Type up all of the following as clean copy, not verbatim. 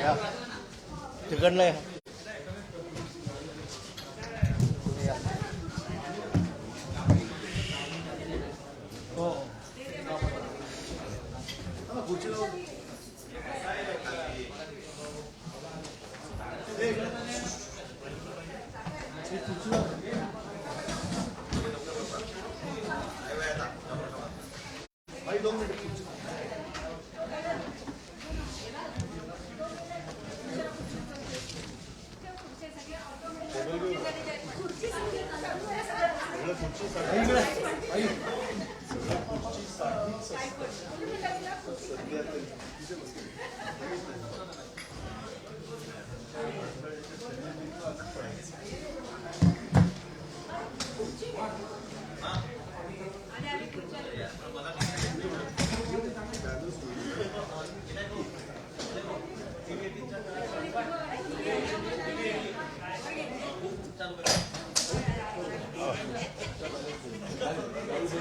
तिकडनं या. हो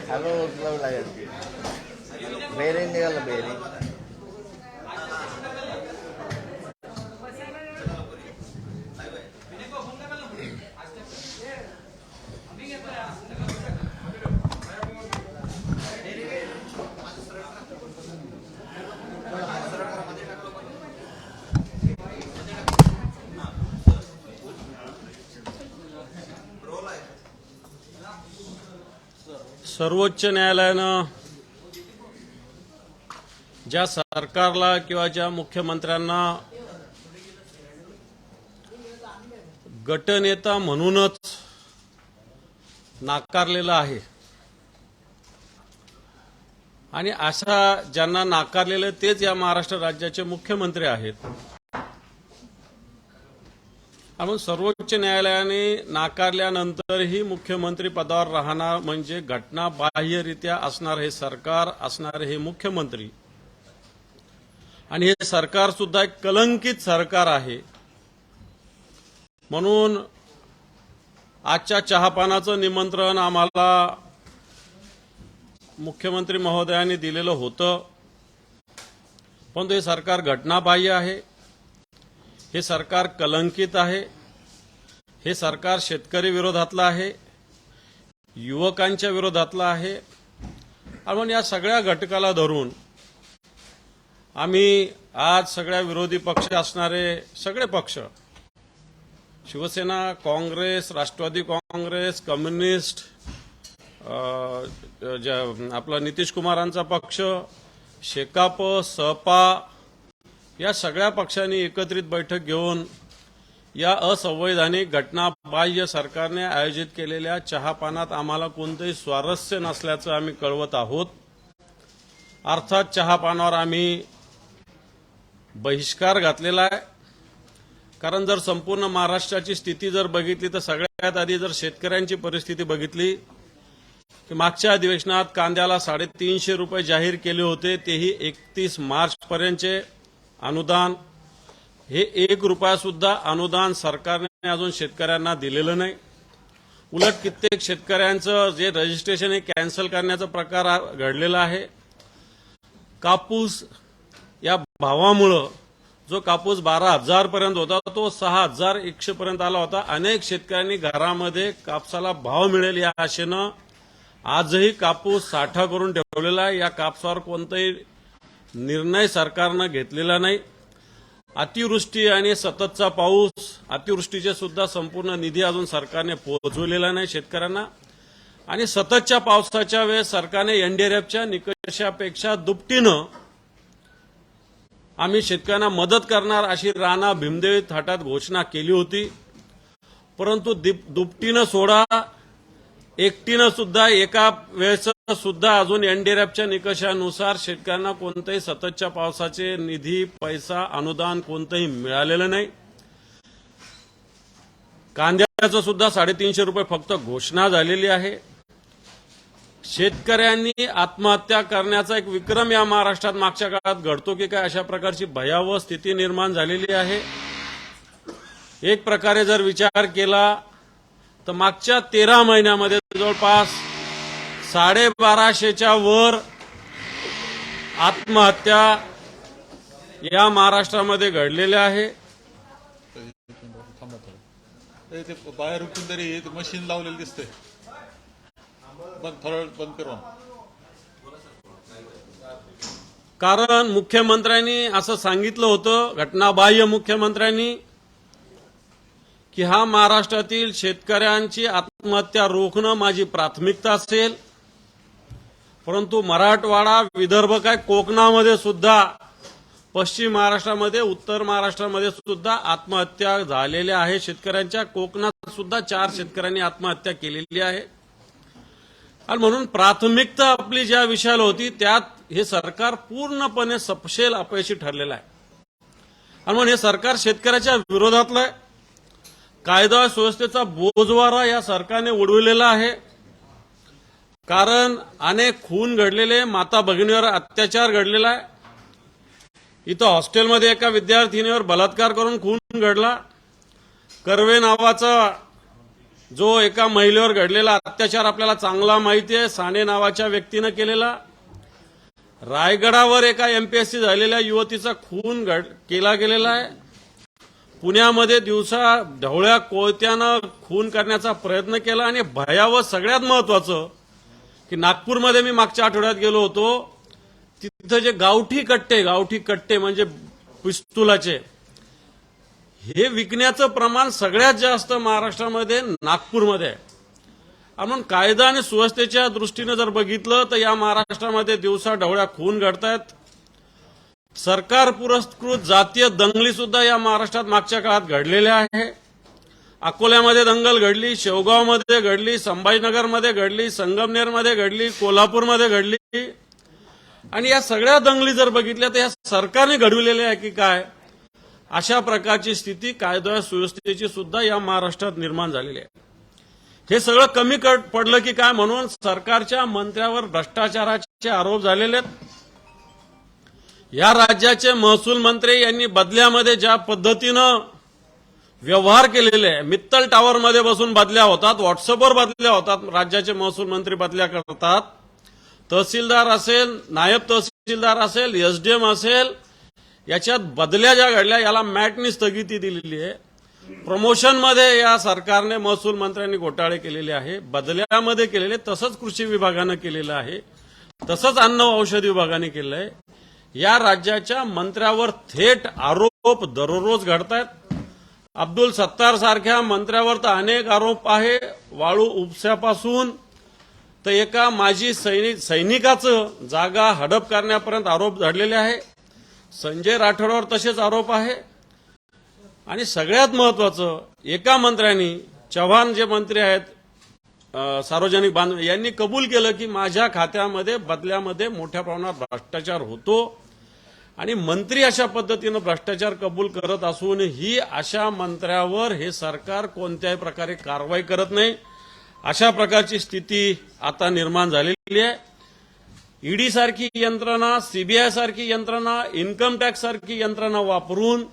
हॅलो लागेल बेरिंग निघालं बेरिंग सर्वोच्च न्यायालयानं ज्या सरकारला किंवा ज्या मुख्यमंत्र्यांना गटनेता म्हणूनच नाकारलेलं आहे आणि अशा ज्यांना नाकारलेलं तेच या महाराष्ट्र राज्याचे मुख्यमंत्री आहेत. म्हणून सर्वोच्च न्यायालयाने नाकारल्यानंतरही मुख्यमंत्री पदावर राहणार म्हणजे घटनाबाह्यरित्या असणार हे सरकार, असणारे हे मुख्यमंत्री आणि हे सरकार सुद्धा एक कलंकित सरकार आहे. म्हणून आजच्या चहापानाचं निमंत्रण आम्हाला मुख्यमंत्री महोदयांनी दिलेलं होतं, पण हे सरकार घटनाबाह्य आहे, हे सरकार कलंकित आहे, हे सरकार शेतकरी विरोधातलं आहे, युवकांच्या विरोधातलं आहे. म्हणून या सगळ्या घटकाला धरून आम्ही आज सगळ्या विरोधी पक्ष असणारे सगळे पक्ष, शिवसेना, काँग्रेस, राष्ट्रवादी काँग्रेस, कम्युनिस्ट, आपला नितीश कुमारांचा पक्ष, शेकाप, सपा, या सगळ्या पक्षांनी एकत्रित बैठक घेऊन या असंवैधानिक घटनाबाह्य सरकारने आयोजित केलेल्या चहापानात आम्हाला कोणतंही स्वारस्य नसल्याचं आम्ही कळवत आहोत. अर्थात चहापानावर आम्ही बहिष्कार घातलेला आहे. कारण जर संपूर्ण महाराष्ट्राची स्थिती जर बघितली तर सगळ्यात आधी जर शेतकऱ्यांची परिस्थिती बघितली की मागच्या अधिवेशनात कांद्याला 350 रुपये जाहीर केले होते, तेही 31 मार्च पर्यंतचे अनुदान, हे 1 रुपया सुद्धा अनुदान सरकारने अजून शेतकऱ्यांना दिलेलं नाही. उलट कित्येक शेतकऱ्यांचं जे रजिस्ट्रेशन हे कॅन्सल करण्याचा प्रकार घडलेला आहे. कापूस या भावामुळं जो कापूस 12,000 पर्यंत होता तो 6,100 पर्यंत आला होता. अनेक शेतकऱ्यांनी घरामध्ये कापसाला भाव मिळेल या आशेनं आजही कापूस साठा करून ठेवलेला आहे. या कापसावर कोणताही निर्णय सरकारनं घेतलेला नाही. अतिवृष्टी आणि सततचा पाऊस, अतिवृष्टीचे सुद्धा संपूर्ण निधी अजून सरकारने पोहोचवलेला नाही शेतकऱ्यांना. आणि सततच्या पावसाच्या वेळेस सरकारने एनडीआरएफच्या निकषापेक्षा दुपटीनं आम्ही शेतकऱ्यांना मदत करणार अशी राणा भीमदेवी थाटात घोषणा केली होती. परंतु दुपटीनं सोडा, एकटीनं सुद्धा एका वेळेस सुद्धा अजून एनडीआरएफच्या निकषानुसार शेतकऱ्यांना कोणतेही सततच्या पावसाचे निधी, पैसा, अनुदान कोणतंही मिळालेलं नाही. कांद्याचं सुद्धा 350 रुपये फक्त घोषणा झालेली आहे. शेतकऱ्यांनी आत्महत्या करण्याचा एक विक्रम या महाराष्ट्रात मागच्या काळात घडतो की काय, अशा प्रकारची भयावह स्थिती निर्माण झालेली आहे. एक प्रकारे जर विचार केला तर मागच्या 13 महिन्यामध्ये जवळपास 1250च्या वर आत्महत्या या महाराष्ट्रामध्ये घडलेले आहे. थांबा थोडं. ते बाहेर उठून तरी ते मशीन लावलेलं दिसतंय. थोडं वेळ बंद करू. कारण मुख्यमंत्र्यांनी असं सांगितलं होतं, घटनाबाह्य मुख्यमंत्र्यांनी, की हा महाराष्ट्रातील शेतकऱ्यांची आत्महत्या रोखणं माझी प्राथमिकता असेल. परंतु मराठवाडा, विदर्भ, काय कोकणामध्ये सुद्धा, पश्चिम महाराष्ट्रामध्ये, उत्तर महाराष्ट्रामध्ये सुद्धा आत्महत्या झालेल्या आहे शेतकऱ्यांच्या. कोकणात सुद्धा 4 शेतकऱ्यांनी आत्महत्या केलेली आहे. आणि म्हणून प्राथमिकता आपली ज्या विषयाला होती त्यात हे सरकार पूर्णपणे सपशेल अपयशी ठरलेलं आहे. आणि म्हणून हे सरकार शेतकऱ्याच्या विरोधातलं आहे. कायदा सुव्यवस्थेचा बोजवारा या सरकारने उडविलेला आहे. कारण अनेक खून घडलेले, माता भगिनीवर अत्याचार घडलेला आहे. इथं हॉस्टेलमध्ये एका विद्यार्थिनीवर बलात्कार करून खून घडला. कर्वे नावाचा जो एका महिलेवर घडलेला अत्याचार आपल्याला चांगला माहिती आहे, साने नावाच्या व्यक्तीनं केलेला. रायगडावर एका एमपीएससी झालेल्या युवतीचा खून केला गेलेला आहे. पुण्यामध्ये दिवसा ढवळ्या कोयत्यानं खून करण्याचा प्रयत्न केला. आणि भयावह, सगळ्यात महत्वाचं, की नागपूरमध्ये मी मागच्या आठवड्यात गेलो होतो, तिथं जे गावठी कट्टे म्हणजे पिस्तुलाचे, हे विकण्याचं प्रमाण सगळ्यात जास्त महाराष्ट्रामध्ये नागपूरमध्ये आहे. म्हणून कायदा आणि सुव्यवस्थेच्या दृष्टीनं जर बघितलं तर या महाराष्ट्रामध्ये दिवसा ढवळ्या खून घडतायत. सरकार पुरस्कृत जातीय दंगली सुद्धा या महाराष्ट्रात मागच्या काळात घडलेल्या आहे. अकोल्यामध्ये दंगल घडली, शेवगावमध्ये घडली, संभाजीनगरमध्ये घडली, संगमनेरमध्ये घडली, कोल्हापूरमध्ये घडली. आणि या सगळ्या दंगली जर बघितल्या तर या सरकारने घडविलेल्या आहे की काय, अशा प्रकारची स्थिती कायदा सुव्यवस्थेची सुद्धा या महाराष्ट्रात निर्माण झालेली आहे. हे सगळं कमी पडलं की काय म्हणून सरकारच्या मंत्र्यावर भ्रष्टाचाराचे आरोप झालेले आहेत. या राज्याचे महसूल मंत्री यांनी बदल्यामध्ये ज्या पद्धतीनं व्यवहार केलेले आहे, मित्तल टावरमध्ये बसून बदल्या होतात, व्हॉट्सअपवर बदल्या होतात, राज्याचे महसूल मंत्री बदल्या करतात. तहसीलदार असेल, नायब तहसीलदार असेल, एसडीएम असेल, याच्यात बदल्या ज्या घडल्या याला मॅटनी स्थगिती दिलेली आहे. प्रमोशनमध्ये या सरकारने, महसूल मंत्र्यांनी घोटाळे केलेले आहे, बदल्यामध्ये केलेले. तसंच कृषी विभागानं केलेलं आहे, तसंच अन्न व औषध विभागाने केलं आहे. या राज्याच्या मंत्र्यावर थेट आरोप दररोज घडतायत. अब्दुल सत्तार सारख्या मंत्र्यावर तर अनेक आरोप आहे, वाळू उपस्यापासून तर एका माजी सैनिकाचं जागा हडप करण्यापर्यंत आरोप घडलेले आहे. संजय राठोडवर तसेच आरोप आहे. आणि सगळ्यात महत्वाचं, एका मंत्र्यांनी, चव्हाण जे मंत्री आहेत सार्वजनिक बांधकाम, यांनी कबूल केलं की माझ्या खात्यामध्ये बदल्यामध्ये मोठ्या प्रमाणात भ्रष्टाचार होतो. आणि मंत्री अशा पद्धतीनं भ्रष्टाचार कबूल करत असूनही अशा मंत्र्यावर हे सरकार कोणत्याही प्रकारे कारवाई करत नाही. अशा प्रकारची स्थिती आता निर्माण झालेली आहे. ईडी सारखी यंत्रणा, सीबीआय सारखी यंत्रणा, इन्कम टॅक्स सारखी यंत्रणा वापरून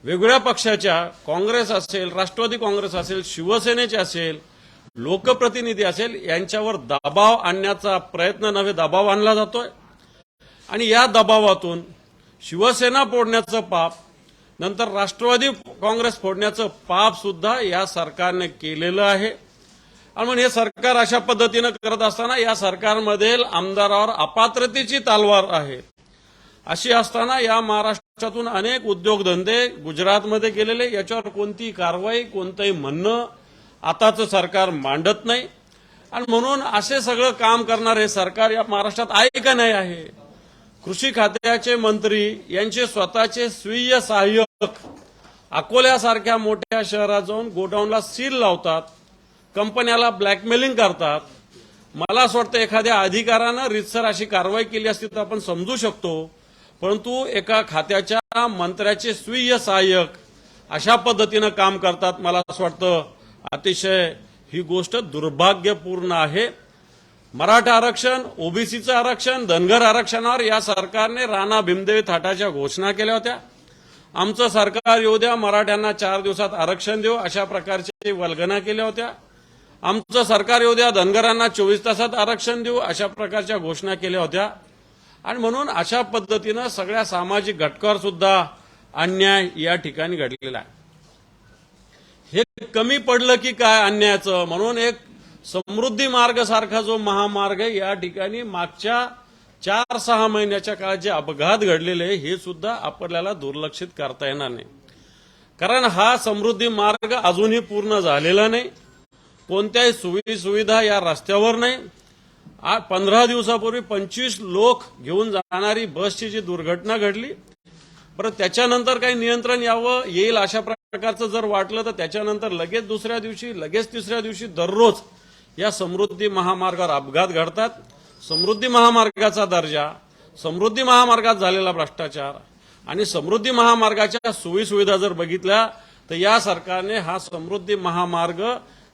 वेगवेगळ्या पक्षाच्या, काँग्रेस असेल, राष्ट्रवादी काँग्रेस असेल, शिवसेनेचे असेल, लोकप्रतिनिधी असेल, यांच्यावर दबाव आणण्याचा प्रयत्न नव्हे, दबाव आणला जातोय. आणि या दबावातून शिवसेना फोडण्याचं पाप, नंतर राष्ट्रवादी काँग्रेस फोडण्याचं पाप सुद्धा या सरकारने केलेलं आहे. आणि म्हणून हे सरकार अशा पद्धतीनं करत असताना या सरकारमधील आमदारावर अपात्रतेची तलवार आहे. अशी असताना या महाराष्ट्रातून अनेक उद्योगधंदे गुजरातमध्ये गेलेले, याच्यावर कोणती कारवाई, कोणतंही म्हणणं आताचं सरकार मांडत नाही. आणि म्हणून असे सगळं काम करणारे सरकार या महाराष्ट्रात आहे का नाही आहे. कृषी खात्याचे मंत्री यांचे स्वतःचे स्वीय सहाय्यक अकोल्यासारख्या मोठ्या शहरात जाऊन गोडाऊनला सील लावतात, कंपन्याला ब्लॅकमेलिंग करतात. मला असं वाटतं एखाद्या अधिकाऱ्यानं रितसर अशी कारवाई केली असती तर आपण समजू शकतो. परंतु एका खात्याच्या मंत्र्याचे स्वीय सहाय्यक अशा पद्धतीनं काम करतात. मला असं वाटतं अतिशय ही गोष्ट दुर्भाग्यपूर्ण आहे. मराठा आरक्षण, ओबीसीचं आरक्षण, धनगर आरक्षणावर या सरकारने राणा भीमदेवी थाटाच्या घोषणा केल्या होत्या. आमचं सरकार येऊ द्या, मराठ्यांना 4 दिवसात आरक्षण देऊ, अशा प्रकारच्या वल्गना केल्या होत्या. आमचं सरकार येऊ द्या, धनगरांना 24 तासात आरक्षण देऊ, अशा प्रकारच्या घोषणा केल्या होत्या. आणि म्हणून अशा पद्धतीनं सगळ्या सामाजिक घटकावर सुद्धा अन्याय या ठिकाणी घडलेला आहे. हे कमी पडलं की काय अन्यायाचं, म्हणून एक समृद्धी मार्ग सारखा जो महामार्ग आहे या ठिकाणी मागच्या 4-6 महिन्याच्या काळात जे अपघात घडलेले हे सुद्धा आपल्याला दुर्लक्षित करता येणार नाही. कारण हा समृद्धी मार्ग अजूनही पूर्ण झालेला नाही. कोणत्याही सुविधा या रस्त्यावर नाही. 15 दिवसापूर्वी 25 लोक घेऊन जाणारी बसची जी दुर्घटना घडली, परत त्याच्यानंतर काही नियंत्रण येईल अशा प्रकारचं जर वाटलं तर त्याच्यानंतर लगेच दुसऱ्या दिवशी, लगेच तिसऱ्या दिवशी दररोज या समृद्धी महामार्गावर अपघात घडतात. समृद्धी महामार्गाचा दर्जा, समृद्धी महामार्गात झालेला भ्रष्टाचार आणि समृद्धी महामार्गाच्या सोयीसुविधा जर बघितल्या तर या सरकारने हा समृद्धी महामार्ग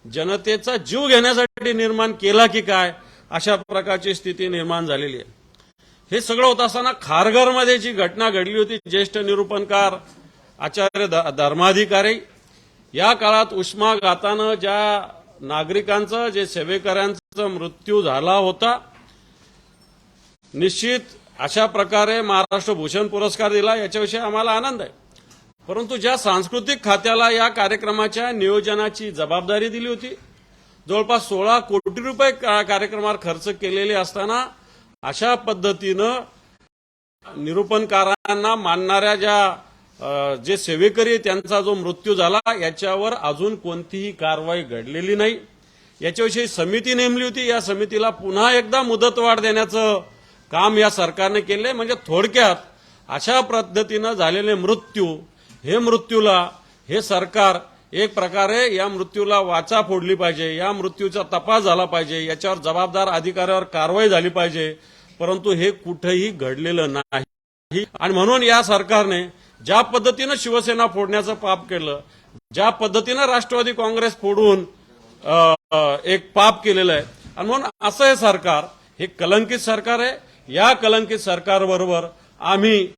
जनतेचा जीव घेण्यासाठी निर्माण केला की काय अशा प्रकारची स्थिती निर्माण झालेली आहे. हे सगळं होत असताना खारघरमध्ये जी घटना घडली होती, ज्येष्ठ निरूपणकार आचार्य धर्माधिकारी या काळात उष्माघातानं ज्या नागरिकांचं, जे सेवेकऱ्यांचा मृत्यू झाला होता, निश्चित अशा प्रकारे महाराष्ट्र भूषण पुरस्कार दिला याच्याविषयी आम्हाला आनंद आहे. परंतु ज्या सांस्कृतिक खात्याला या कार्यक्रमाच्या नियोजनाची जबाबदारी दिली होती, जवळपास 16 कोटी रुपये कार्यक्रमावर खर्च केलेले असताना अशा पद्धतीनं निरूपणकारांना मानणाऱ्या जे सेवेकरी त्यांचा जो मृत्यू झाला याच्यावर अजून कोणतीही कारवाई घडलेली नाही. याच्याविषयी समिती नेमली होती. या समितीला पुन्हा एकदा मुदतवाढ देण्याचं काम या सरकारने केले. म्हणजे थोडक्यात अशा पद्धतीनं झालेले मृत्यूला हे सरकार एक प्रकारे या मृत्यूला वाचा फोडली पाहिजे, या मृत्यूचा तपास झाला पाहिजे, याच्यावर जबाबदार अधिकाऱ्यावर कारवाई झाली पाहिजे. परंतु हे कुठेही घडलेलं नाही. आणि म्हणून या सरकारने ज्या पद्धतीनं शिवसेना फोडण्याचं पाप केलं, ज्या पद्धतीनं राष्ट्रवादी काँग्रेस फोडून एक पाप केलेलं आहे, आणि म्हणून असं हे सरकार हे कलंकित सरकार आहे. या कलंकित सरकारबरोबर आम्ही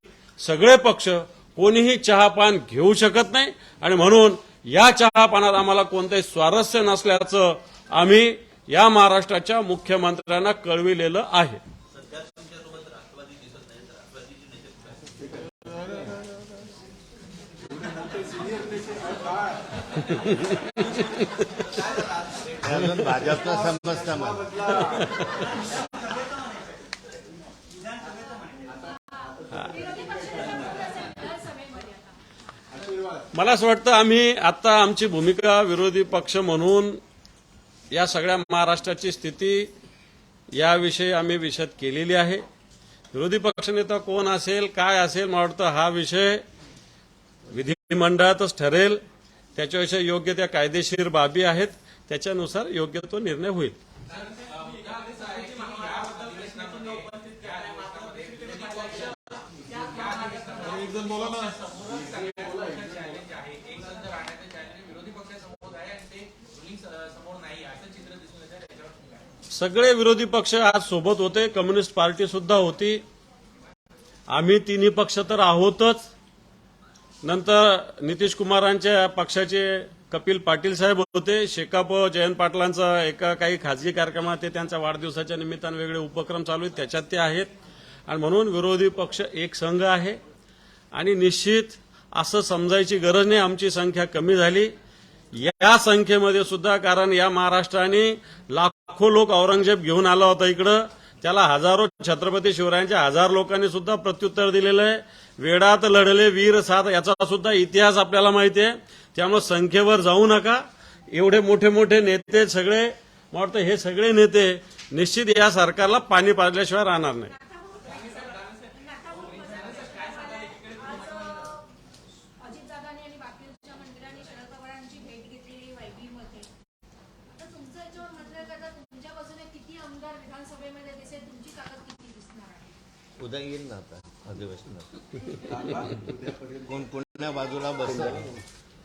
सगळे पक्ष कोणीही चहापान घेऊ शकत नाही. आणि म्हणून या चहापानात आम्हाला कोणतंही स्वारस्य नसल्याचं आम्ही या महाराष्ट्राच्या मुख्यमंत्र्यांना कळविलेलं आहे. अजून भाजपचं समजतं मला. मला असं वाटतं आम्ही आता आमची भूमिका विरोधी पक्ष म्हणून या सगळ्या महाराष्ट्राची स्थिती याविषयी आम्ही विशद केलेली आहे. विरोधी पक्षनेता कोण असेल, काय असेल, मला वाटतं हा विषय विधिमंडळातच ठरेल. त्याच्याविषयी योग्य त्या कायदेशीर बाबी आहेत, त्याच्यानुसार योग्य तो निर्णय होईल. एकदम बोला ना. सगळे विरोधी पक्ष आज सोबत होते, कम्युनिस्ट पार्टी सुद्धा होती. आम्ही तिन्ही पक्ष तर आहोतच. नंतर नितीश कुमारांच्या पक्षाचे कपिल पाटील साहेब होते. शेकाप जयंत पाटलांचा एका काही खाजगी कार्यक्रमात ते त्यांच्या वाढदिवसाच्या निमित्तानं वेगळे उपक्रम चालू आहेत, त्याच्यात ते आहेत. आणि म्हणून विरोधी पक्ष एक संघ आहे. आणि निश्चित असं समजायची गरज नाही आमची संख्या कमी झाली. या संख्येमध्ये सुद्धा, कारण या महाराष्ट्राने लाखो लोक औरंगजेब घेऊन आला होता इकडं, त्याला हजारो छत्रपती शिवरायांच्या 1000 लोकांनी सुद्धा प्रत्युत्तर दिलेलं आहे. वेडात लढले वीर साथ याचा सुद्धा इतिहास आपल्याला माहिती आहे. त्यामुळे संख्येवर जाऊ नका. एवढे मोठे मोठे नेते सगळे, मला वाटतं हे सगळे नेते निश्चित या सरकारला पाणी पाजल्याशिवाय राहणार नाही. उद्या येईल ना आता अधिवेशनात. कोण कोण्या बाजूला बसतं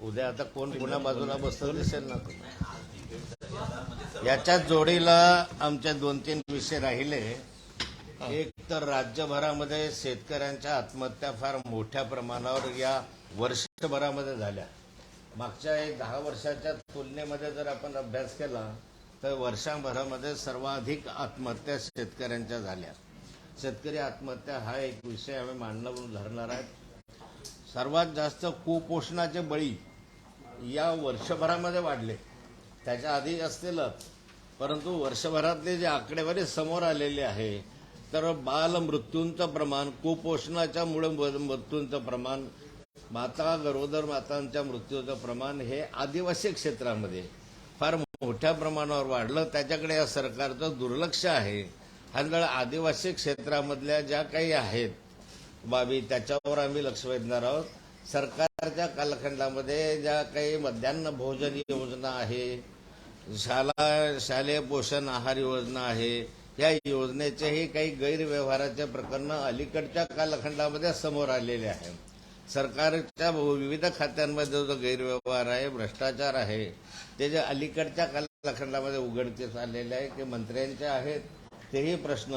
उद्या, आता कोण कोण्या बाजूला बसतं दिसेल ना. याच्याच जोडीला आमचे 2-3 विषय राहिले. एक तर राज्यभरामध्ये शेतकऱ्यांच्या आत्महत्या फार मोठ्या प्रमाणावर या वर्षभरामध्ये झाल्या. मागच्या 10 वर्षाच्या तुलनेमध्ये जर आपण अभ्यास केला तर वर्षभरामध्ये सर्वाधिक आत्महत्या शेतकऱ्यांच्या झाल्या. शेतकरी आत्महत्या हा एक विषय आम्ही मांडून धरणार आहे. सर्वात जास्त कुपोषणाचे बळी या वर्षभरामध्ये वाढले, त्याच्या आधी असतीलच, परंतु वर्षभरातले जे आकडेवारी समोर आलेले आहे तर बालमृत्यूंचं प्रमाण, कुपोषणाच्यामुळे मृत्यूंचं प्रमाण, गरोदर मातांच्या मृत्यूचं प्रमाण हे आदिवासी क्षेत्रामध्ये फार मोठ्या प्रमाणावर वाढलं. त्याच्याकडे या सरकारचं दुर्लक्ष आहे. आणि आदिवासी क्षेत्रामधल्या ज्या काही आहेत बाबी त्याच्यावर आम्ही लक्ष वेधणार आहोत. सरकारच्या कालखंडामध्ये ज्या काही मध्यान्ह भोजन योजना आहे, शालेय पोषण आहार योजना आहे, या योजनेचेही काही गैरव्यवहाराचे प्रकरण अलीकडच्या कालखंडामध्ये समोर आलेले आहे. सरकारच्या विविध खात्यांमध्ये जो गैरव्यवहार आहे, भ्रष्टाचार आहे, ते जे अलीकडच्या कालखंडामध्ये उघडकीस आलेले आहे की मंत्र्यांचे आहेत, तेही प्रश्न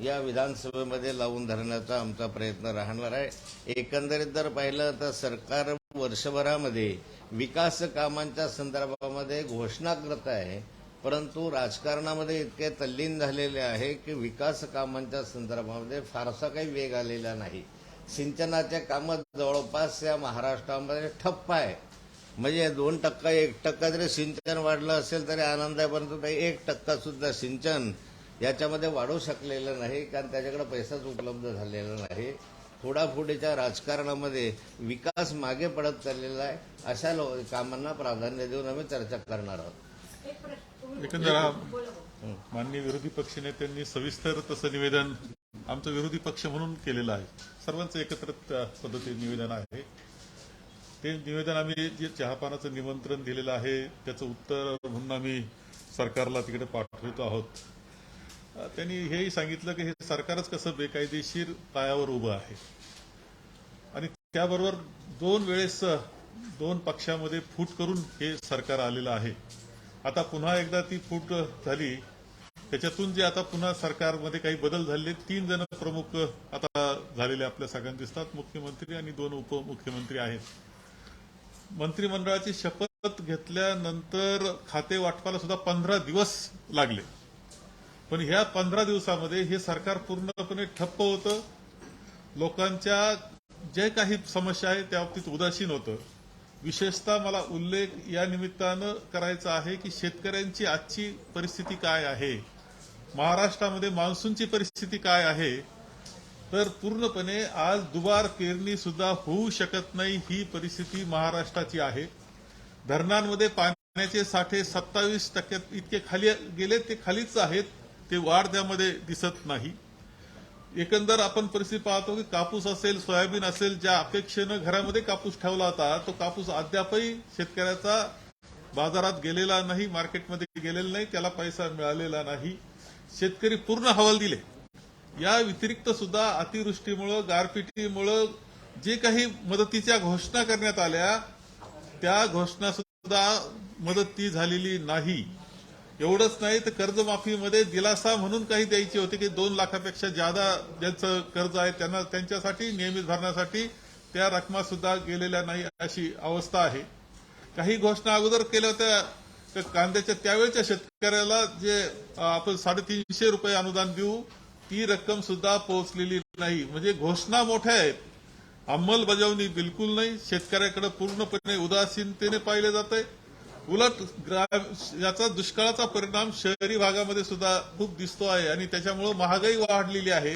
या विधानसभेमध्ये लावून धरण्याचा आमचा प्रयत्न राहणार आहे. एकंदरीत जर पाहिलं तर सरकार वर्षभरामध्ये विकास कामांच्या संदर्भामध्ये घोषणा करत आहे, परंतु राजकारणामध्ये इतके तल्लीन झालेले आहे की विकास कामांच्या संदर्भामध्ये फारसा काही वेग आलेला नाही. सिंचनाचे कामं जवळपास या महाराष्ट्रामध्ये ठप्प आहे. म्हणजे 2%, 1% जरी सिंचन वाढलं असेल तरी आनंद आहे, परंतु ते 1% सुद्धा सिंचन याच्यामध्ये वाढू शकलेलं नाही, कारण त्याच्याकडे पैसाच उपलब्ध झालेला नाही. फोडाफोडीच्या राजकारणामध्ये विकास मागे पडत चाललेला आहे. अशा कामांना प्राधान्य देऊन आम्ही चर्चा करणार आहोत. एकंदर माननीय विरोधी पक्षनेत्यांनी सविस्तर तसं निवेदन आमचं विरोधी पक्ष म्हणून केलेलं आहे. सर्वांचं एकत्रित पद्धतीने निवेदन आहे. ते निवेदन आम्ही जे चहापानाचं निमंत्रण दिलेलं आहे त्याचं उत्तर म्हणून आम्ही सरकारला तिकडे पाठवतो आहोत. त्यांनी हेही सांगितलं की हे सरकारच कसं बेकायदेशीर पायावर उभं आहे आणि त्याबरोबर 2 वेळेस 2 पक्षामध्ये फूट करून हे सरकार आलेलं आहे. आता पुन्हा एकदा ती फूट झाली, त्याच्यातून जे आता पुन्हा सरकारमध्ये काही बदल झाले. 3 जण प्रमुख आता झालेले आपल्या सगळ्यांना दिसतात, मुख्यमंत्री आणि 2 उपमुख्यमंत्री आहेत. मंत्रिमंडळाची शपथ घेतल्यानंतर खाते वाटपाला सुद्धा 15 दिवस लागले, पण ह्या 15 दिवसामध्ये हे सरकार पूर्णपणे ठप्प होतं. लोकांच्या जे काही समस्या आहेत त्या बाबतीत उदासीन होतं. विशेषतः मला उल्लेख या निमित्तानं करायचा आहे की शेतकऱ्यांची आजची परिस्थिती काय आहे, महाराष्ट्रामध्ये मान्सूनची परिस्थिती काय आहे, तर पूर्णपणे आज दुबार पेरणी सुद्धा होऊ शकत नाही ही परिस्थिती महाराष्ट्राची आहे. धरणांमध्ये पाण्याचे साठे 27% इतके खाली गेले, ते खालीच आहेत, ते वाढ त्यामध्ये दिसत नाही. एकंदर आपण परिस्थिती पाहतो की कापूस असेल, सोयाबीन असेल, ज्या अपेक्षेनं घरामध्ये कापूस ठेवला होता तो कापूस अद्यापही शेतकऱ्याचा बाजारात गेलेला नाही, मार्केटमध्ये गेलेला नाही, त्याला पैसा मिळालेला नाही. शेतकरी पूर्ण हवालदिले. या व्यतिरिक्त सुद्धा अतिवृष्टीमुळे, गारपिटीमुळे जे काही मदतीच्या घोषणा करण्यात आल्या त्या घोषणा सुद्धा मदती झालेली नाही. एवढंच नाही तर कर्जमाफीमध्ये दिलासा म्हणून काही द्यायचे होते की 2 लाखापेक्षा जादा ज्यांचं कर्ज आहे त्यांना त्यांच्यासाठी नियमित भरण्यासाठी त्या रकमा सुद्धा गेलेल्या नाही अशी अवस्था आहे. काही घोषणा अगोदर केल्या होत्या तर कांद्याच्या त्यावेळच्या शेतकऱ्याला जे आपण 350 रुपये अनुदान देऊ ती रक्कम सुद्धा पोहोचलेली नाही. म्हणजे घोषणा मोठ्या आहेत, अंमलबजावणी बिलकुल नाही. शेतकऱ्याकडे पूर्णपणे उदासीनतेने पाहिले जाते. उलट याचा दुष्काळाचा परिणाम शहरी भागामध्ये सुद्धा खूप दिसतो आहे आणि त्याच्यामुळे महागाई वाढलेली आहे.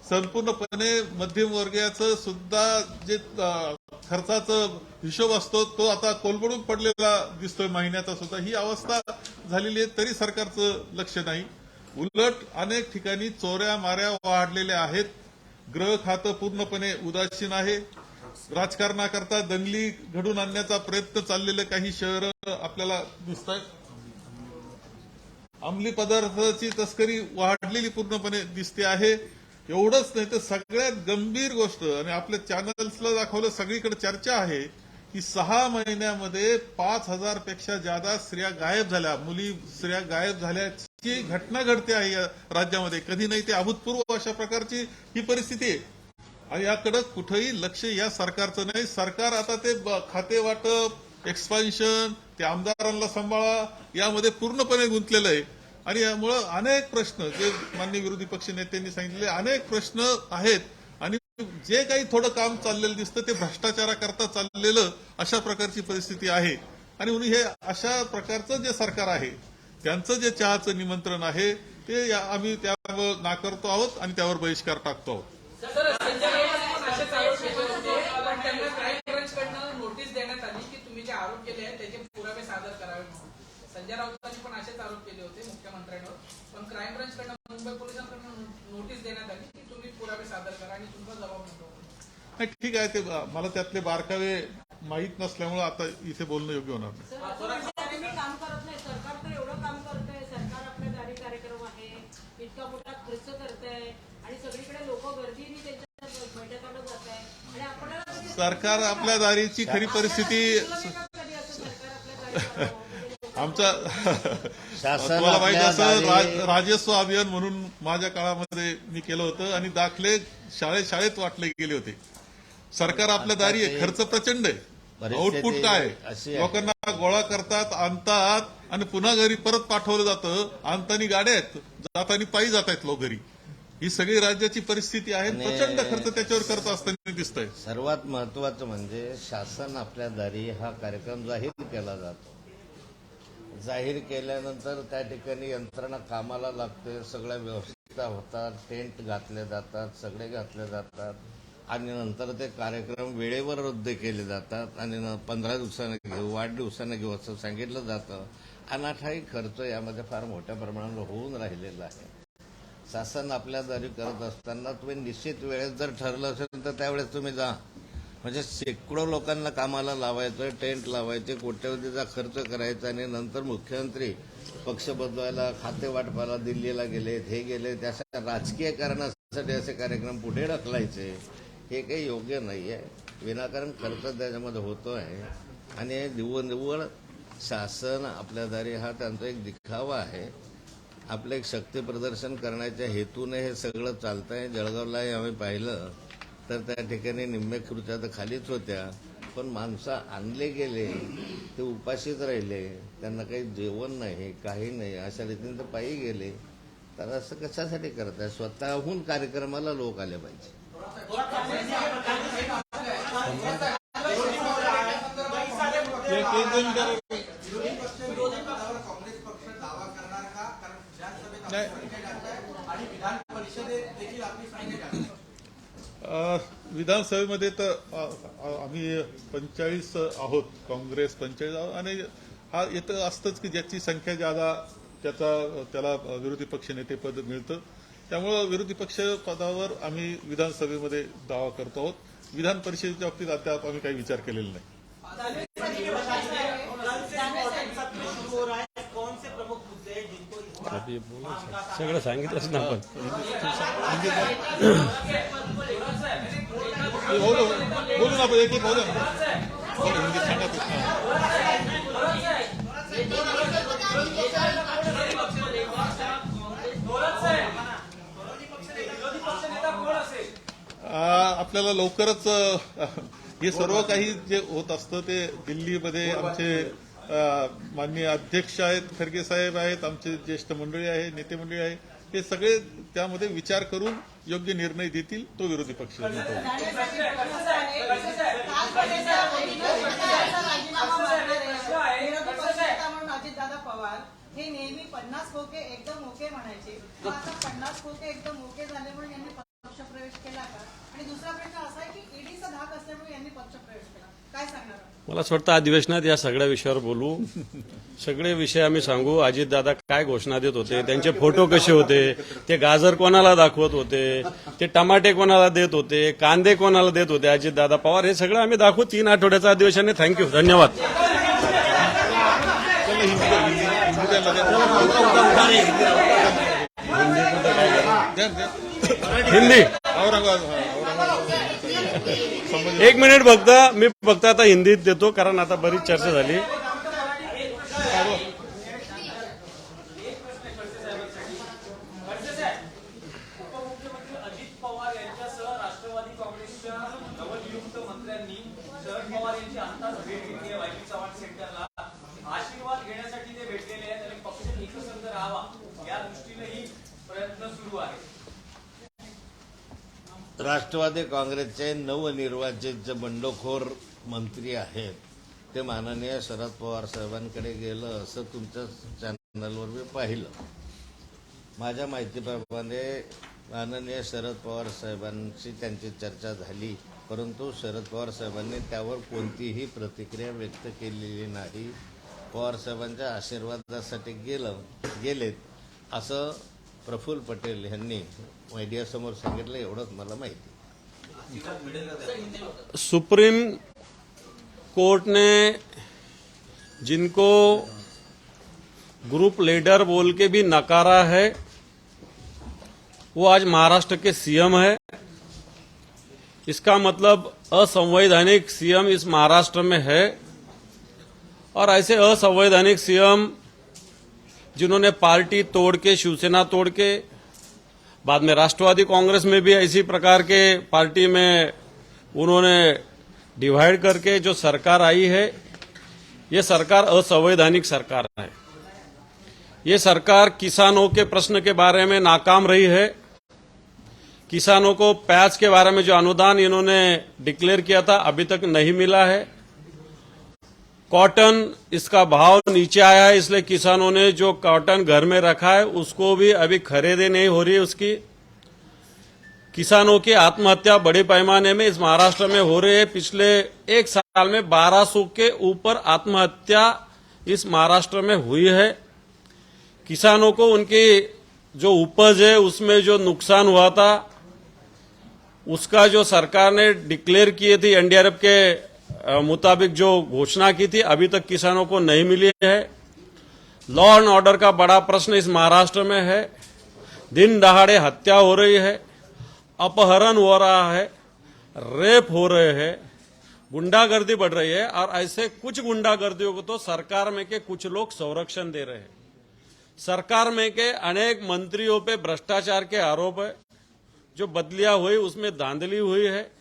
संपूर्णपणे मध्यमवर्गीयाचं सुद्धा जे खर्चाचा हिशोब असतो तो आता कोलमडून पडलेला दिसतोय महिन्याचा सुद्धा. ही अवस्था झालेली आहे तरी सरकारचं लक्ष नाही. उलट अनेक ठिकाणी चोऱ्या माऱ्या वाढलेल्या आहेत. गृह खातं पूर्णपणे उदासीन आहे. राजकारणाकरता दंगली घडून आणण्याचा प्रयत्न चाललेले काही शहर आपल्याला दिसत आहेत. अंमली पदार्थाची तस्करी वाढलेली पूर्णपणे दिसते आहे. एवढंच नाही तर सगळ्यात गंभीर गोष्ट आणि आपल्या चॅनल्सला दाखवलं, सगळीकडे चर्चा आहे की 6 महिन्यामध्ये 5,000 पेक्षा जादा स्त्रिया गायब झाल्या, मुली स्त्रिया गायब झाल्याची घटना घडते आहे या राज्यामध्ये. कधी नाही ते अभूतपूर्व अशा प्रकारची ही परिस्थिती आहे आणि याकडे कुठेही लक्ष या सरकारचं नाही. सरकार आता ते खाते वाटप, एक्सपान्शन, ते आमदारांना सांभाळा यामध्ये पूर्णपणे गुंतलेलं आहे. आणि यामुळं अनेक प्रश्न जे माननीय विरोधी पक्ष नेत्यांनी सांगितलेले अनेक प्रश्न आहेत आणि जे काही थोडं काम चाललेलं दिसतं ते भ्रष्टाचाराकरता चाललेलं अशा प्रकारची परिस्थिती आहे. आणि म्हणून हे अशा प्रकारचं जे सरकार आहे त्यांचं जे चहाचं निमंत्रण आहे ते आम्ही त्यावर नाकारतो आहोत आणि त्यावर बहिष्कार टाकतो आहोत. नोटीस देण्यात आली की तुम्ही जे आरोप केले आहेत त्याचे पुरावे सादर करावे म्हणून. संजय राऊतांनी पण असेच आरोप केले होते मुख्यमंत्र्यांवर, पण क्राईम ब्रांचकडनं मुंबई पोलिसांकडून नोटीस देण्यात आली की तुम्ही पुरावे सादर करा आणि तुमचा जबाब नको. नाही, ठीक आहे, ते मला त्यातले बारकावे माहीत नसल्यामुळे आता इथे बोलणं योग्य होणार नाही. काम करत नाही सरकार, तर एवढं काम करतंय. सरकार आपल्या दारी कार्यक्रम आहे, इतका मोठा खर्च करतंय आणि सगळीकडे लोक गर्दीने त्यांच्या बैठकांना जात आहे आणि आपण सरकार आपल्या दारीची खरी परिस्थिती आमचा तुम्हाला माहिती असं राजस्व अभियान म्हणून माझ्या काळामध्ये मी केलं होतं आणि दाखले शाळेत वाटले गेले होते. सरकार आपल्या दारी आहे, खर्च प्रचंड आहे, आउटपुट काय लोकांना गोळा करतात, आणतात आणि पुन्हा घरी परत पाठवलं जातं. आणतानी गाड्या आहेत, जातानी पायी जात आहेत लोक घरी. ही सगळी राज्याची परिस्थिती आहे. प्रचंड खर्च त्याच्यावर करत असताना दिसतंय. सर्वात महत्वाचं म्हणजे शासन आपल्या दारी हा कार्यक्रम जाहीर केला जातो. जाहीर केल्यानंतर त्या ठिकाणी यंत्रणा कामाला लागते, सगळ्या व्यवस्था होतात, टेंट घातले जातात, सगळे घातले जातात आणि नंतर ते कार्यक्रम वेळेवर रद्द केले जातात आणि 15 दिवसांनी घेऊ, वाढदिवसांनी घेऊ असं सांगितलं जातं. अनाठाई खर्च यामध्ये फार मोठ्या प्रमाणावर होऊन राहिलेला आहे. शासन आपल्या दारी करत असताना तुम्ही निश्चित वेळेत जर ठरलं असेल तर त्यावेळेस तुम्ही जा. म्हणजे शेकडो लोकांना कामाला लावायचं, टेंट लावायचे, कोट्यवधीचा खर्च करायचा आणि नंतर मुख्यमंत्री पक्ष बदलायला, खाते वाटपाला दिल्लीला गेलेत, हे गेले, त्याच्या राजकीय कारणासाठी असे कार्यक्रम पुढे ढकलायचे हे काही योग्य नाही आहे. विनाकारण खर्च त्याच्यामध्ये होतो आहे आणि निव्वळ शासन आपल्या दारी हा त्यांचा एक दिखावा आहे. आपलं एक शक्ती प्रदर्शन करण्याच्या हेतूने हे सगळं चालतं आहे. जळगावलाही आम्ही पाहिलं तर त्या ठिकाणी निम्मे खुर्च्या तर खालीच होत्या, पण माणसं आणले गेले, ते उपाशीच राहिले, त्यांना काही जेवण नाही, काही नाही, अशा रीतीने तर पायी गेले. तर असं कशासाठी करताय? स्वतःहून कार्यक्रमाला लोक आले पाहिजे. विधानसभेमध्ये तर आम्ही 45 आहोत, काँग्रेस 45 आहोत आणि हा येतं असतंच की ज्याची संख्या ज्यादा त्याला विरोधी पक्ष नेतेपद मिळतं. त्यामुळं विरोधी पक्ष पदावर आम्ही विधानसभेमध्ये दावा करतो आहोत. विधान परिषदेच्या बाबतीत अद्याप आम्ही काही विचार केलेला नाही. सगळं सांगितलंच ना आपण. बोलू ना आपण, एक बोलू ना. हिंदीत सांगा. आपल्याला लवकरच हे सर्व काही जे होत असतं ते दिल्लीमध्ये आमचे माननीय अध्यक्ष आहेत, खरगे साहेब आहेत, आमचे ज्येष्ठ मंडळी आहे, नेते मंडळी आहे, हे सगळे त्यामध्ये विचार करून योग्य निर्णय देतील. तो विरोधी पक्ष अजितदादा पवार हे नेहमी 50 खोके एकदम ओके म्हणायचे. आता 50 खोके एकदम ओके झाल्यामुळे यांनी पक्षप्रवेश केला का? आणि दुसरा प्रश्न असा आहे की ईडीचा धाक असल्यामुळे यांनी पक्षप्रवेश केला, काय सांगणार? मला असं वाटतं अधिवेशनात या सगळ्या विषयावर बोलू, सगळे विषय आम्ही सांगू. अजितदादा काय घोषणा देत होते, त्यांचे फोटो कसे होते, ते गाजर कोणाला दाखवत होते, ते टमाटे कोणाला देत होते, कांदे कोणाला देत होते अजितदादा पवार, हे सगळं आम्ही दाखवू 3 आठवड्याचं अधिवेशन आहे. थँक्यू, धन्यवाद. हिंदी एक मिनिट मी फक्त आता हिंदीत देतो कारण आता बरीच चर्चा झाली. अजित पवार यांच्यासह राष्ट्रवादी काँग्रेसच्या नवनियुक्त मंत्र्यांनी शरद पवार यांची आत्ताच भेट घेतली आहे वायली चव्हाण सेंटरला. आशीर्वाद घेण्यासाठी ते भेटलेले आहेत आणि पक्ष एकसंघ राहावा राष्ट्रवादी काँग्रेसचे नवनिर्वाचित जे बंडखोर मंत्री आहेत ते माननीय शरद पवार साहेबांकडे गेलं असं तुमच्या चॅनलवर मी पाहिलं. माझ्या माहितीप्रमाणे माननीय शरद पवार साहेबांशी त्यांची चर्चा झाली, परंतु शरद पवार साहेबांनी त्यावर कोणतीही प्रतिक्रिया व्यक्त केलेली नाही. पवार साहेबांच्या आशीर्वादासाठी गेलेत असं प्रफुल्ल पटेल यांनी मीडियासमोर सांगितलं. एवढंच मला माहिती. सुप्रीम कोर्ट ने जिनको ग्रुप लीडर बोल के भी नकारा है, वो आज महाराष्ट्र के सीएम है. इसका मतलब असंवैधानिक सीएम इस महाराष्ट्र में है. और ऐसे असंवैधानिक सीएम जिन्होंने पार्टी तोड़ के, शिवसेना तोड़ के, बाद में राष्ट्रवादी कांग्रेस में भी इसी प्रकार के पार्टी में उन्होंने डिवाइड करके जो सरकार आई है, ये सरकार असंवैधानिक सरकार है. ये सरकार किसानों के प्रश्न के बारे में नाकाम रही है. किसानों को प्याज के बारे में जो अनुदान इन्होंने डिक्लेयर किया था अभी तक नहीं मिला है. कॉटन, इसका भाव नीचे आया है, इसलिए किसानों ने जो कॉटन घर में रखा है उसको भी अभी खरीदी नहीं हो रही है उसकी. किसानों की आत्महत्या बड़े पैमाने में इस महाराष्ट्र में हो रही है. पिछले एक साल में 1200 के ऊपर आत्महत्या इस महाराष्ट्र में हुई है. किसानों को उनकी जो उपज है उसमें जो नुकसान हुआ था उसका जो सरकार ने डिक्लेयर किए थी एनडीआरएफ के मुताबिक जो घोषणा की थी अभी तक किसानों को नहीं मिली है. लॉ एंड ऑर्डर का बड़ा प्रश्न इस महाराष्ट्र में है. दिन दहाड़े हत्या हो रही है, अपहरण हो रहा है, रेप हो रहे हैं, गुंडागर्दी बढ़ रही है. और ऐसे कुछ गुंडागर्दियों को तो सरकार में के कुछ लोग संरक्षण दे रहे हैं. सरकार में के अनेक मंत्रियों पे भ्रष्टाचार के आरोप है. जो बदलियां हुई उसमें धांधली हुई है.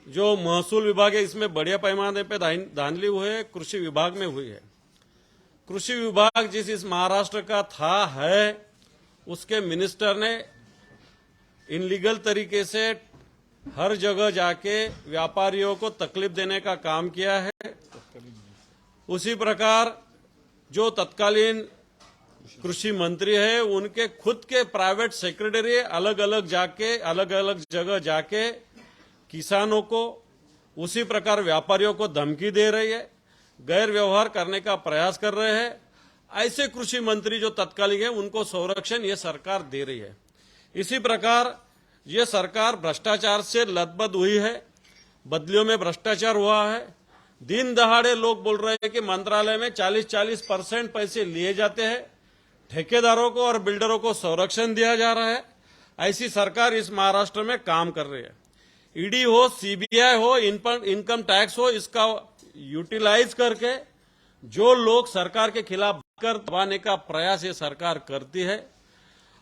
जो महसूल विभाग है इसमें बढ़िया पैमाने पे धांधली हुई है. कृषि विभाग में हुई है. कृषि विभाग जिस इस महाराष्ट्र का था है, उसके मिनिस्टर ने इनलीगल तरीके से हर जगह जाके व्यापारियों को तकलीफ देने का काम किया है. उसी प्रकार जो तत्कालीन कृषि मंत्री है उनके खुद के प्राइवेट सेक्रेटरी अलग अलग जगह जाके किसानों को, उसी प्रकार व्यापारियों को धमकी दे रही है, गैर व्यवहार करने का प्रयास कर रहे हैं. ऐसे कृषि मंत्री जो तत्कालीन है उनको संरक्षण ये सरकार दे रही है. इसी प्रकार ये सरकार भ्रष्टाचार से लथबथ हुई है. बदलियों में भ्रष्टाचार हुआ है. दिन दहाड़े लोग बोल रहे हैं कि मंत्रालय में 40% पैसे लिए जाते हैं. ठेकेदारों को और बिल्डरों को संरक्षण दिया जा रहा है. ऐसी सरकार इस महाराष्ट्र में काम कर रही है. ईडी हो, सीबीआई हो, इनकम टैक्स हो, इसका यूटिलाइज करके जो लोग सरकार के खिलाफ कर दबाने का प्रयास ये सरकार करती है.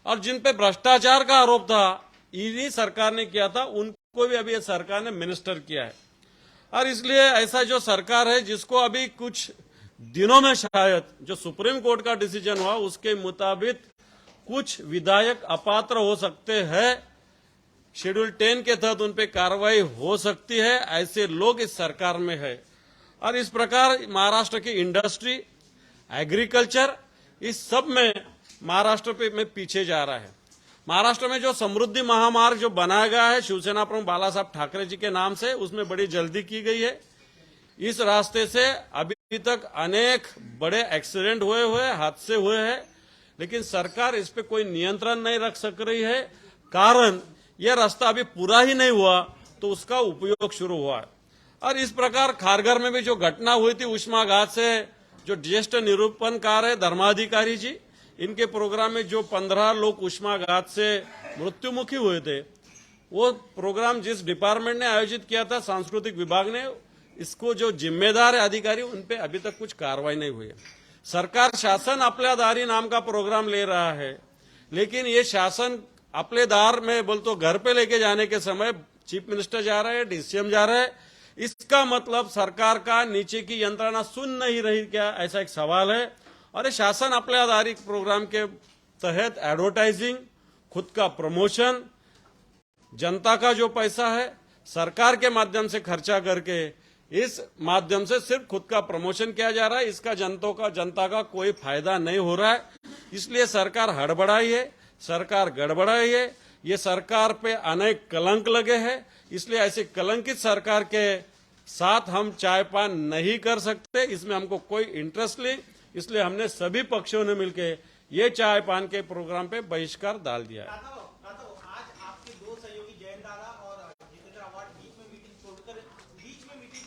और जिन पे भ्रष्टाचार का आरोप था ईडी सरकार ने किया था, उनको भी अभी ये सरकार ने मिनिस्टर किया है. और इसलिए ऐसा जो सरकार है जिसको अभी कुछ दिनों में शायद जो सुप्रीम कोर्ट का डिसीजन हुआ उसके मुताबिक कुछ विधायक अपात्र हो सकते हैं. शेड्यूल 10 के तहत उन पे कार्रवाई हो सकती है. ऐसे लोग इस सरकार में है. और इस प्रकार महाराष्ट्र की इंडस्ट्री, एग्रीकल्चर, इस सब में महाराष्ट्र में पीछे जा रहा है. महाराष्ट्र में जो समृद्धि महामार्ग जो बनाया गया है शिवसेना प्रमुख बाला साहब ठाकरे जी के नाम से, उसमें बड़ी जल्दी की गई है. इस रास्ते से अभी तक अनेक बड़े एक्सीडेंट हुए, हादसे हुए हैं, लेकिन सरकार इस पे कोई नियंत्रण नहीं रख सक रही है. कारण यह रास्ता अभी पूरा ही नहीं हुआ तो उसका उपयोग शुरू हुआ है. और इस प्रकार खारघर में भी जो घटना हुई थी उष्माघात से, जो ज्येष्ठ निरूपणकार है धर्माधिकारी जी, इनके प्रोग्राम में जो 15 लोग उष्माघात से मृत्युमुखी हुए थे, वो प्रोग्राम जिस डिपार्टमेंट ने आयोजित किया था, सांस्कृतिक विभाग ने, इसको जो जिम्मेदार है अधिकारी, उन पे अभी तक कुछ कार्रवाई नहीं हुई है. सरकार शासन आपल्या दारी नाम का प्रोग्राम ले रहा है, लेकिन ये शासन अपने दार में बोल तो घर पे लेके जाने के समय चीफ मिनिस्टर जा रहे हैं, डीसीएम जा रहे हैं. इसका मतलब सरकार का नीचे की यंत्रणा सुन नहीं रही क्या, ऐसा एक सवाल है. और ये शासन अपने आधारित प्रोग्राम के तहत एडवर्टाइजिंग, खुद का प्रमोशन, जनता का जो पैसा है सरकार के माध्यम से खर्चा करके इस माध्यम से सिर्फ खुद का प्रमोशन किया जा रहा है। इसका जनता का कोई फायदा नहीं हो रहा है। इसलिए सरकार हड़बड़ाई है, सरकार गड़बड़ाई है। ये सरकार पे अनेक कलंक लगे हैं। इसलिए ऐसी कलंकित सरकार के साथ हम चाय पान नहीं कर सकते। इसमें हमको कोई इंटरेस्ट नहीं। इसलिए हमने सभी पक्षों ने मिलकर ये चाय पान के प्रोग्राम पे बहिष्कार डाल दिया है। आज आपके दो सहयोगी जयंत दादा और जितेंद्र अवार्ड बीच में मीटिंग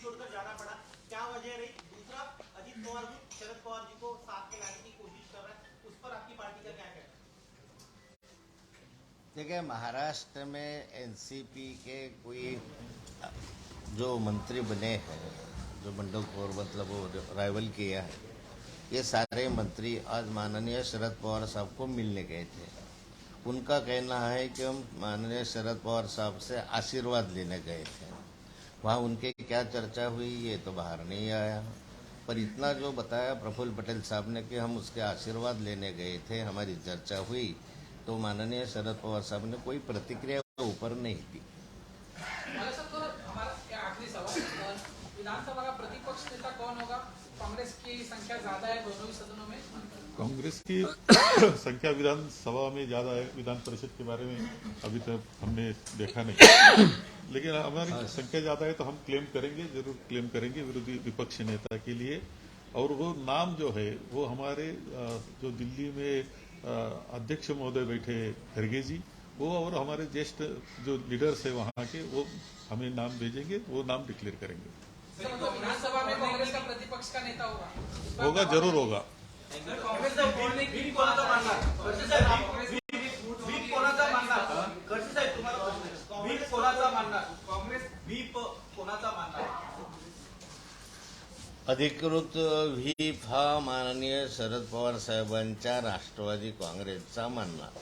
छोड़कर जाना पड़ा, क्या वजह रही? दूसरा, अजीत पवार भी शरद पवार जी को साथ में लाने की कोशिश कर रहा है, उस पर आपकी पार्टी का क्या कहना है? देखिए, महाराष्ट्र में एनसीपी के कोई जो मंत्री बने हैं, जो बंडखोर मतलब वो राइवल किया है, ये सारे मंत्री आज माननीय शरद पवार साहब को मिलने गए थे। उनका कहना है कि हम माननीय शरद पवार साहब से आशीर्वाद लेने गए थे। वहाँ उनके क्या चर्चा हुई ये तो बाहर नहीं आया, पर इतना जो बताया प्रफुल्ल पटेल साहब ने कि हम उसके आशीर्वाद लेने गए थे, हमारी चर्चा हुई, तो माननीय शरद पवार साहब ने कोई प्रतिक्रिया ऊपर नहीं दी। हमारा क्या आखिरी सवाल, विधानसभा का प्रतिपक्ष नेता कौन होगा? कांग्रेस की संख्या ज्यादा है दोनों ही सदनों में। कांग्रेस की संख्या विधानसभा में ज्यादा है, विधान परिषद के बारे में अभी तक हमने देखा नहीं, लेकिन हमारी संख्या ज्यादा है तो हम क्लेम करेंगे, जरूर क्लेम करेंगे विरोधी विपक्ष नेता के लिए। और वो नाम जो है वो हमारे जो दिल्ली में अध्यक्ष महोदय बैठे खरगे जी, वो और हमारे ज्येष्ठ जो लीडर्स है वहाँ के, वो हमें नाम भेजेंगे, वो नाम डिक्लेयर करेंगे। विधानसभा में कांग्रेस का प्रतिपक्ष का नेता होगा, जरूर होगा। काँग्रेसचा व्हीप कोणाचा मानणार? खडसे साहेब, व्हीप कोणाचा मानणार? खडसे साहेब, तुम्हाला प्रश्न आहे. व्हीप कोणाचा मानणार? काँग्रेस व्हीप कोणाचा मानणार? अधिकृत व्हीप हा माननीय शरद पवार साहेबांच्या राष्ट्रवादी काँग्रेसचा मानणार.